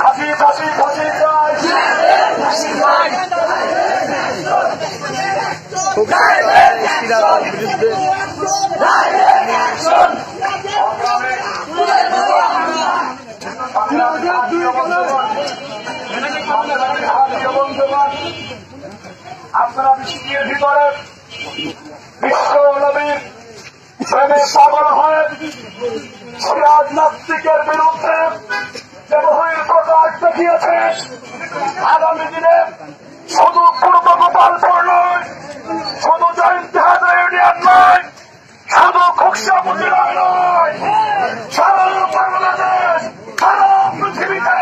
ফাঁসি ফাঁসি ফাঁসি চাই। আপনারা বৃষ্টির ভিতরে বিশ্ব নবীর প্রেমে পাগল হয়ে সিরাজ নাস্তিকের বিরুদ্ধে যে বহির প্রকাশ দেখিয়েছে, আগামী দিনে শুধু পূর্ব গোপালপুর নয়, শুধু জয়ন্তহাট ইউনিয়ন নয়, শুধু খুকসা উপজেলায় নয়, সারা বাংলাদেশ, সারা পৃথিবীতে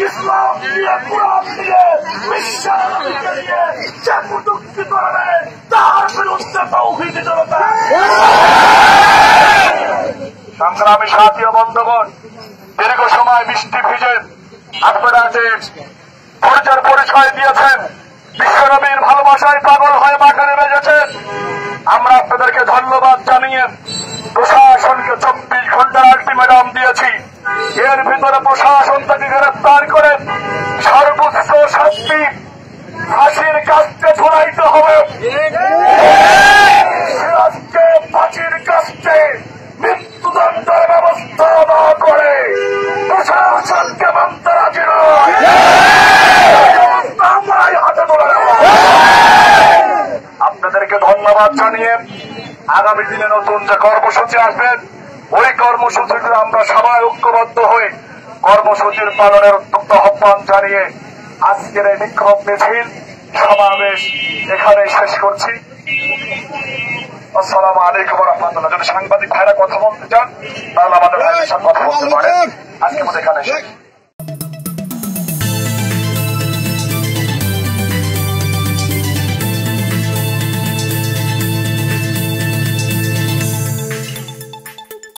ইসলাম দিয়ে, কোরআন দিয়ে, বিশ্বাসকে দিয়ে যে কটূক্তি করবে তার বিরুদ্ধে তৌহিদ জনতা। সংগ্রামী সাথী ও বন্ধুগণ, দীর্ঘ সময় বৃষ্টি ভিজে আপনারা যে পরিচয় দিয়েছেন, বিশ্বনবীর ভালোবাসায় পাগল হয়ে মাঠে নেমে গেছেন, আমরা আপনাদেরকে ধন্যবাদ জানিয়ে প্রশাসনকে 24 ঘন্টার আলটিমেটাম দিয়েছি। এর ভিতরে প্রশাসন তাকে গ্রেফতার করে সর্বোচ্চ শাস্তি ফাঁসির কাস্তে ঝুলাইতে হবে। আজকে ফাঁসির কাস্তে মৃত্যুদণ্ডের ব্যবস্থা না করে প্রশাসনকে মানতে রাজি নয়। আমরাই হাতে তুলে নেব। আপনাদেরকে ধন্যবাদ জানিয়ে আগামী দিনে নতুন যে কর্মসূচি আসবে, ওই কর্মসূচিতে আমরা সবাই ঐক্যবদ্ধ হয়ে কর্মসূচির পালনের উদ্যোক্ত আহ্বান জানিয়ে আজকের এই বিক্ষোভ মিছিল সমাবেশ এখানে শেষ করছি। আসসালামু আলাইকুম ওয়া রাহমাতুল্লাহ। যদি সাংবাদিক ভাইরা কথা বলতে চান তাহলে আমাদের ভাইয়ের সাথে কথা বলতে পারেন। আজকে আমাদের এখানে শেষ।